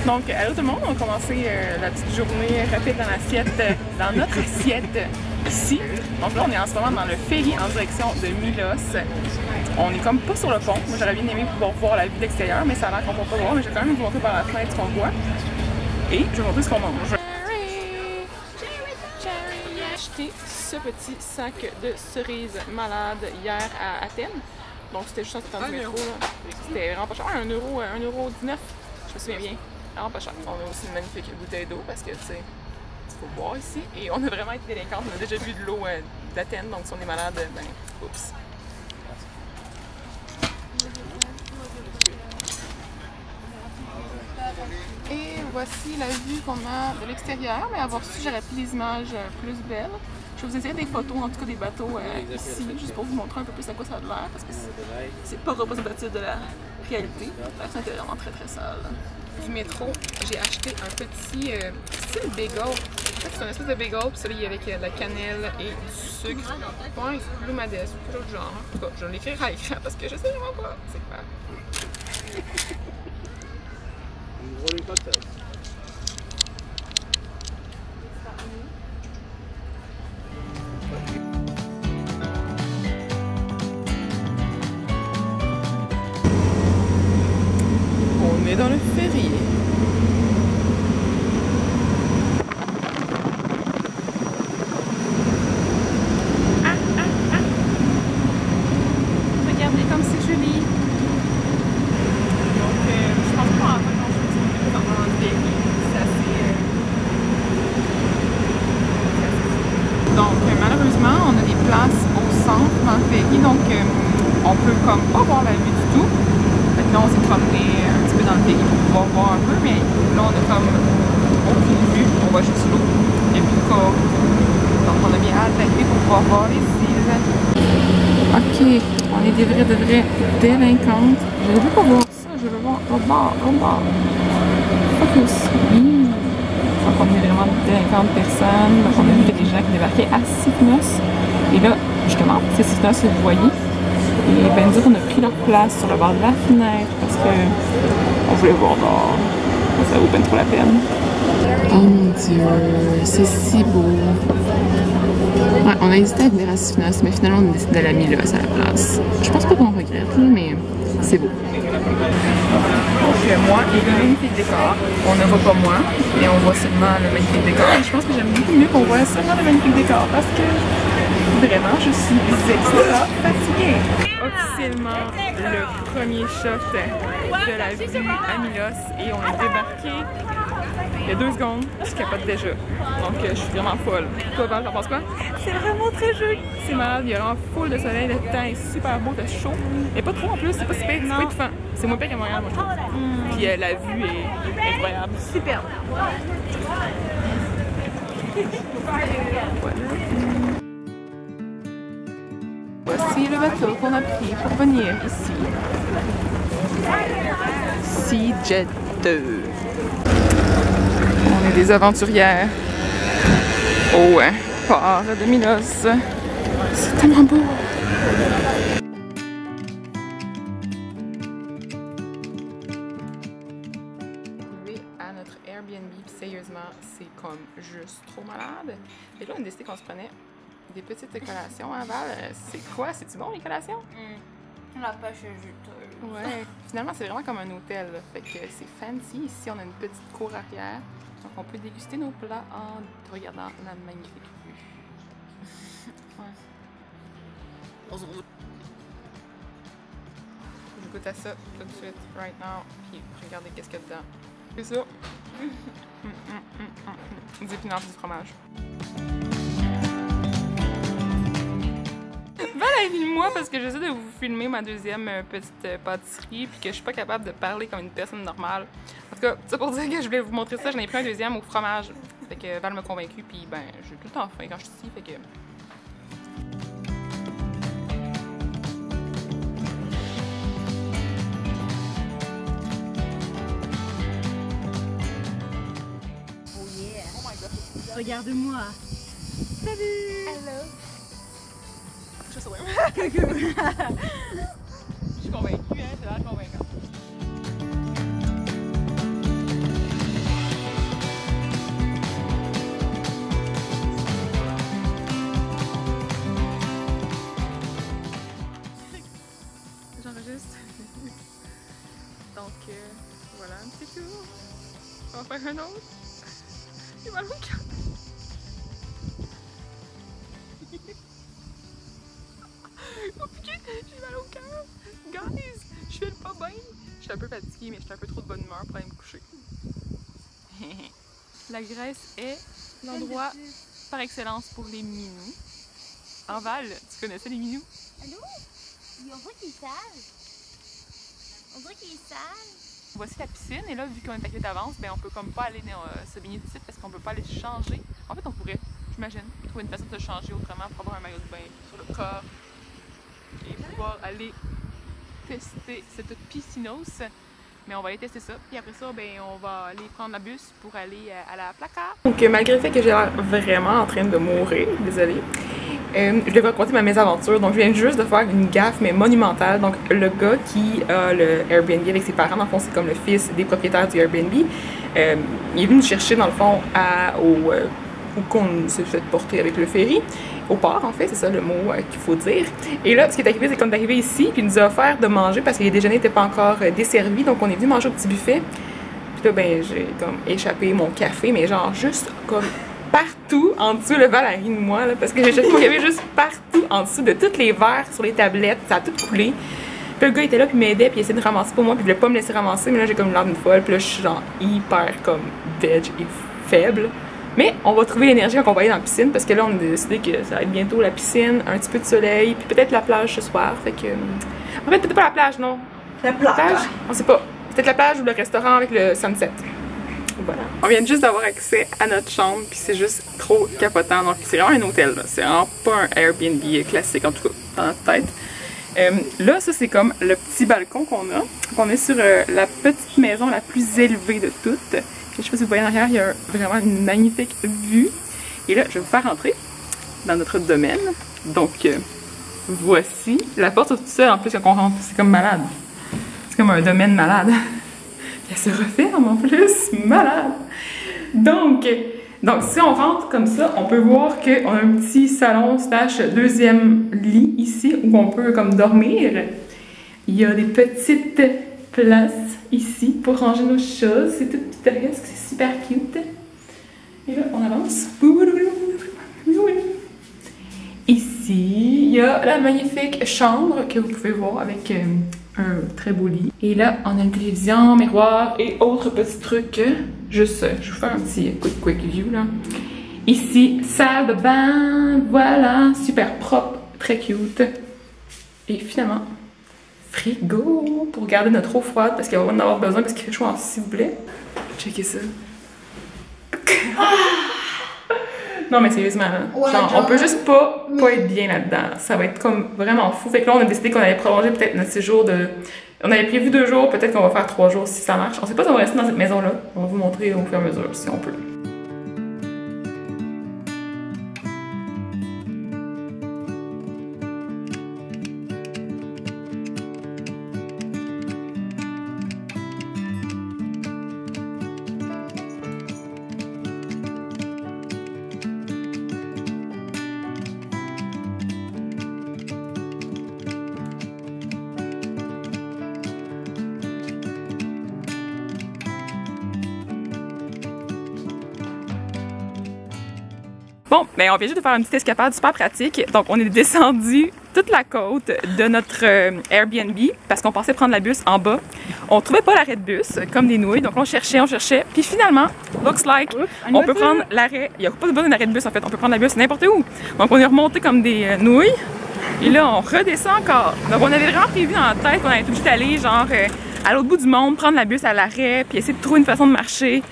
Donc, allô tout le monde, on va commencer la petite journée rapide dans l'assiette, dans notre assiette ici. Donc là, on est en ce moment dans le ferry en direction de Milos. On est comme pas sur le pont. Moi, j'aurais bien aimé pouvoir voir la vue d'extérieur, mais ça a l'air qu'on ne peut pas voir. Mais j'ai quand même vous montrer par la fenêtre ce qu'on voit. Et je vais vous montrer ce qu'on mange. J'ai acheté ce petit sac de cerises malades hier à Athènes. Donc c'était juste en sortant du métro. C'était vraiment pas cher. 1,19 €. Je me souviens bien. Vraiment pas cher. On a aussi une magnifique bouteille d'eau parce que tu sais, il faut boire ici. Et on a vraiment été délinquantes. On a déjà bu de l'eau d'Athènes. Donc si on est malade, ben oups. Et voici la vue qu'on a de l'extérieur. Mais avoir su, j'aurais pris des images plus belles. Je vais vous insérer des photos, en tout cas des bateaux ici, juste pour vous montrer un peu plus à quoi ça a l'air, parce que c'est pas représentatif de la réalité. C'est intérieurement très très sale. Du métro, j'ai acheté un petit style bagel. En fait, c'est un espèce de bagel, puis celui avec de la cannelle et du sucre. Ouais, c'est bleu madès ou quelque chose du genre. En tout cas, je vais l'écrire à l'écran parce que je sais vraiment pas. C'est quoi? On est dans le ferry. Regardez comme c'est joli. Donc, je pense pas en avoir grand-chose dans le ferry. C'est assez... Donc, malheureusement, on a des places au centre dans le ferry, donc on peut comme pas voir la vue du tout. Fait que là, on s'est promené un petit peu dans le pays pour pouvoir voir un peu, mais là, on a comme aucune vue, on voit juste l'eau et puis le corps. Donc, on a bien hâte d'arriver pour pouvoir voir les îles. Ok, on est des vraies délinquantes. Je ne veux pas voir ça, je veux voir au bord. Focus. Donc, on est vraiment des délinquantes personnes. Donc, on a vu qu'il y a des gens qui débarquaient à Sifnos. Et là, justement, c'est Sifnos, vous voyez. Et ben nous autres, on a pris leur place sur le bord de la fenêtre parce que on voulait voir dehors. Ça vaut pas trop la peine. Oh mon dieu, c'est si beau. Ouais, on a hésité à venir à Sifnos, mais finalement on a décidé d'aller à Milos à la place. Je pense pas qu'on regrette, là, mais c'est beau. Donc moi et le magnifique décor. On ne voit pas moi, mais on voit seulement le magnifique décor. Et je pense que j'aime beaucoup mieux qu'on voit seulement le magnifique décor parce que vraiment je suis extra fatiguée. Officiellement le premier shot de la vue à Milos et on est débarqué il y a 2 secondes, je capote déjà. Donc je suis vraiment folle. Toi Val, t'en penses quoi? C'est vraiment très joli. C'est malade, il y a vraiment full de soleil, le temps est super beau, de chaud. Mais pas trop en plus, c'est pas super étouffant. C'est moins pire qu'à Montréal, moi je trouve. Puis la vue est incroyable. Superbe. Voici le bateau qu'on a pris pour venir ici. Sea Jet 2. On est des aventurières au port de Milos. C'est tellement beau. Arrivé à notre Airbnb, sérieusement, c'est comme juste trop malade. Et là, on a décidé qu'on se prenait des petites collations à Val. C'est quoi? C'est-tu bon les collations? La pêche est juteuse. Ouais. Finalement, c'est vraiment comme un hôtel. Là. Fait que c'est fancy. Ici, on a une petite cour arrière. Donc, on peut déguster nos plats en regardant la magnifique vue. Ouais. Je goûte à ça tout de suite, right now. Puis, regardez qu'est-ce qu'il y a dedans. C'est ça. Des épinards du fromage. Filme-moi parce que j'essaie de vous filmer ma deuxième petite pâtisserie puis que je suis pas capable de parler comme une personne normale. En tout cas, c'est pour dire que je voulais vous montrer ça. J'en ai pris un deuxième au fromage. Fait que Val m'a convaincue puis ben j'ai tout le temps faim quand je suis ici. Fait que... Oh yeah! Oh my god! Regarde-moi! Salut! Hello! Je suis convaincue, hein? C'est l'air convaincant. juste. Donc, voilà un petit tour. On va faire un autre. J'ai mal au cœur. Oh putain, j'ai mal au cœur. Guys, je fais le pas bien. Je suis un peu fatiguée, mais je suis un peu trop de bonne humeur pour aller me coucher. La Grèce est l'endroit par excellence pour les minous. En Val, tu connaissais les minous? Allô? On dirait qu'il est sale. On dirait qu'il est sale. Voici la piscine et là, vu qu'on est à d'avance, ben on peut comme pas aller se baigner tout de suite parce qu'on peut pas aller se changer. En fait, on pourrait, j'imagine, trouver une façon de se changer autrement pour avoir un maillot de bain sur le corps et pouvoir aller tester cette piscinos. Mais on va aller tester ça, puis après ça, ben, on va aller prendre la bus pour aller à la placa. Donc malgré le fait que j'ai l'air vraiment en train de mourir, désolée, je vais vous raconter ma mésaventure. Donc je viens juste de faire une gaffe, mais monumentale. Donc le gars qui a le Airbnb avec ses parents, dans le fond c'est comme le fils des propriétaires du Airbnb, il est venu nous chercher dans le fond où qu'on s'est fait porter avec le ferry, au port en fait, c'est ça le mot qu'il faut dire. Et là, ce qui est arrivé, c'est qu'on est arrivé ici, puis il nous a offert de manger parce que les déjeuners n'étaient pas encore desservis, donc on est venu manger au petit buffet. Puis là, ben, j'ai comme échappé mon café, mais genre juste comme partout en dessous, le Val a ri de moi, là, parce que j'ai échappé mon café juste partout en dessous de tous les verres sur les tablettes, ça a tout coulé. Puis le gars était là, puis m'aidait, puis il essayait de ramasser pour moi, puis il voulait pas me laisser ramasser, mais là j'ai comme l'air d'une folle, puis là je suis genre hyper comme veg et faible. Mais on va trouver l'énergie quand on va aller dans la piscine parce que là on a décidé que ça va être bientôt la piscine, un petit peu de soleil, puis peut-être la plage ce soir. Fait que. En fait, peut-être pas la plage, non. La plage? On sait pas. Peut-être la plage ou le restaurant avec le sunset. Voilà. On vient juste d'avoir accès à notre chambre, puis c'est juste trop capotant. Donc c'est vraiment un hôtel, là. C'est vraiment pas un Airbnb classique, en tout cas, dans notre tête. Là, ça c'est comme le petit balcon qu'on a. Donc, on est sur la petite maison la plus élevée de toutes. Je sais pas si vous voyez en arrière, il y a vraiment une magnifique vue. Et là, je vais vous faire entrer dans notre domaine. Donc, voici. La porte est toute seule en plus quand on rentre. C'est comme malade. C'est comme un domaine malade. Puis elle se referme en plus. Malade. Donc, si on rentre comme ça, on peut voir qu'on a un petit salon slash deuxième lit ici où on peut comme dormir. Il y a des petites places ici pour ranger nos choses. C'est tout pittoresque, c'est super cute. Et là, on avance. Ici, il y a la magnifique chambre que vous pouvez voir avec un très beau lit. Et là, on a une télévision, miroir et autres petits trucs. Juste, je vais vous faire un petit quick view là. Ici, salle de bain, voilà, super propre, très cute. Et finalement, frigo pour garder notre eau froide parce qu'on va en avoir besoin parce qu'il fait chaud, s'il vous plaît. Checkez ça. Non mais sérieusement, hein? Ouais, genre, on peut juste pas être bien là-dedans. Ça va être comme vraiment fou. Fait que là, on a décidé qu'on allait prolonger peut-être notre séjour de... On avait prévu 2 jours, peut-être qu'on va faire 3 jours si ça marche. On sait pas si on va rester dans cette maison-là. On va vous montrer au fur et à mesure si on peut. Bon, ben on vient juste de faire une petite escapade super pratique. Donc on est descendu toute la côte de notre Airbnb parce qu'on pensait prendre la bus en bas. On trouvait pas l'arrêt de bus, comme des nouilles, donc on cherchait. Puis finalement, looks like, on peut prendre l'arrêt. Il n'y a pas besoin d'un arrêt de bus en fait, on peut prendre la bus n'importe où. Donc on est remonté comme des nouilles. Et là, on redescend encore. Donc on avait vraiment prévu dans la tête qu'on allait tout de suite aller genre à l'autre bout du monde, prendre la bus à l'arrêt, puis essayer de trouver une façon de marcher.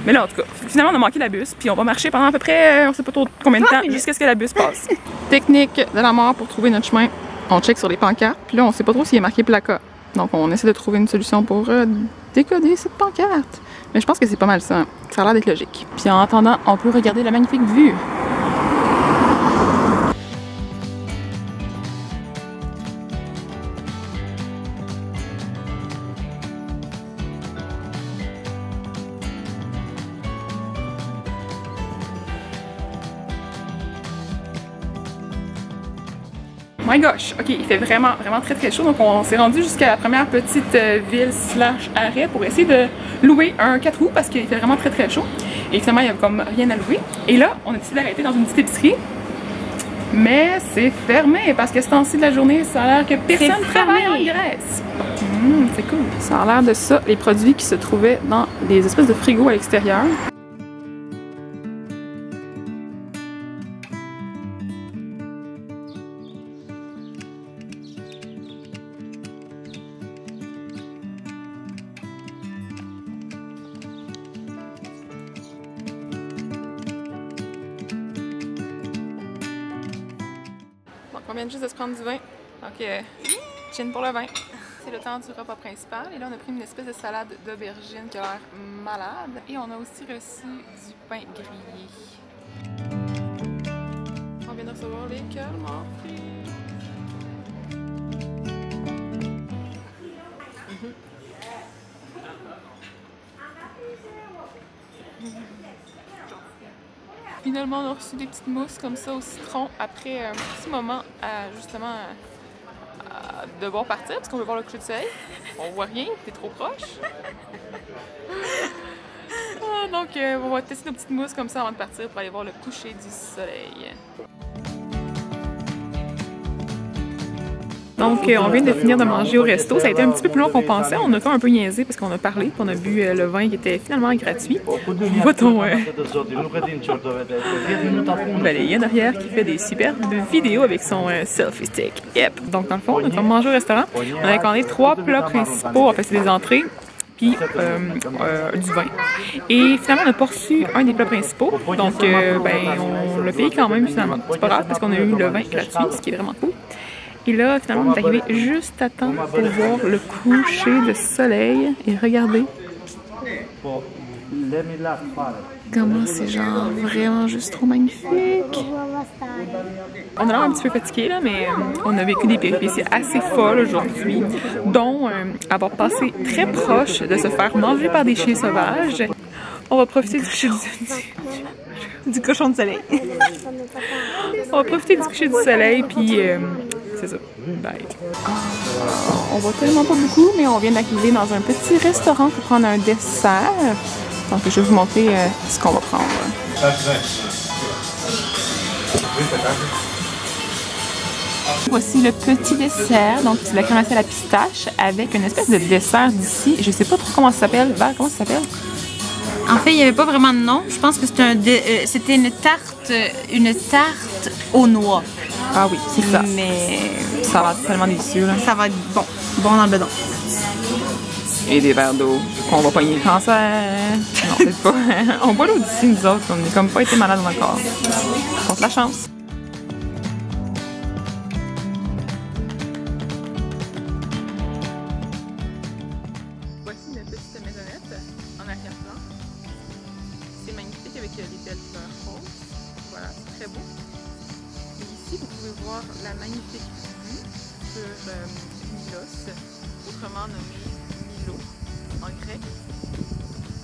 Mais là, en tout cas, finalement, on a manqué la bus, puis on va marcher pendant à peu près, on sait pas trop combien de temps, jusqu'à ce que la bus passe. Technique de la mort pour trouver notre chemin. On check sur les pancartes, puis là, on sait pas trop s'il est marqué placa. Donc, on essaie de trouver une solution pour décoder cette pancarte. Mais je pense que c'est pas mal ça. Ça a l'air d'être logique. Puis en attendant, on peut regarder la magnifique vue. My gosh, ok, il fait vraiment très chaud, donc on s'est rendu jusqu'à la première petite ville / arrêt pour essayer de louer un 4 roues parce qu'il fait vraiment très chaud. Et finalement, il n'y avait comme rien à louer. Et là, on a décidé d'arrêter dans une petite épicerie. Mais c'est fermé parce que ce temps-ci de la journée, ça a l'air que personne travaille en Grèce. C'est cool. Ça a l'air de ça, les produits qui se trouvaient dans des espèces de frigos à l'extérieur. On vient juste de se prendre du vin, donc chin pour le vin. C'est le temps du repas principal et là on a pris une espèce de salade d'aubergine qui a l'air malade et on a aussi reçu du pain grillé. On vient de recevoir les calmars frits. Finalement, on a reçu des petites mousses comme ça au citron après un petit moment à justement devoir partir parce qu'on veut voir le coucher de soleil. On voit rien, t'es trop proche. Donc, on va tester nos petites mousses comme ça avant de partir pour aller voir le coucher du soleil. Donc, on vient de finir de manger au resto. Ça a été un petit peu plus long qu'on pensait. On a comme un peu niaisé parce qu'on a parlé, puis on a bu le vin qui était finalement gratuit. On voit ton balayé en arrière qui fait des superbes vidéos avec son selfie stick. Yep. Donc, dans le fond, on a mangé au restaurant. On avait commandé 3 plats principaux. En fait, c'est des entrées, puis du vin. Et finalement, on n'a pas reçu un des plats principaux. Donc, ben, on l'a payé quand même finalement. C'est pas grave parce qu'on a eu le vin gratuit, ce qui est vraiment cool. Et là, finalement, on est arrivé juste à temps pour voir le coucher de soleil. Et regardez comment c'est genre vraiment juste trop magnifique. On a l'air un petit peu fatigué là, mais on a vécu des péripéties assez folles aujourd'hui, dont avoir passé très proche de se faire manger par des chiens sauvages. On va profiter du coucher du cochon de soleil. On va profiter du coucher du soleil, puis c'est ça. Bye. On voit tellement pas beaucoup, mais on vient d'arriver dans un petit restaurant pour prendre un dessert. Donc je vais vous montrer ce qu'on va prendre. Voici le petit dessert, donc c'est la crème glacée à la pistache avec une espèce de dessert d'ici. Je sais pas trop comment ça s'appelle. Val, comment ça s'appelle? En fait, il n'y avait pas vraiment de nom. Je pense que c'était une tarte aux noix. Ah oui, c'est ça. Mais ça va être tellement délicieux là. Ça va être bon. Bon dans le bedon. Et des verres d'eau qu'on va pogner le cancer. Non, peut-être pas. On boit l'eau d'ici, nous autres. On n'est comme pas été malades encore. Contre la chance. Voici une petite maisonnette en arrière-plan. C'est magnifique avec les belles fleurs roses. Voilà, c'est très beau. Et ici, vous pouvez voir la magnifique vue sur Milos, autrement nommé Milo en grec.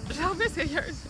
J'en vais sérieuse!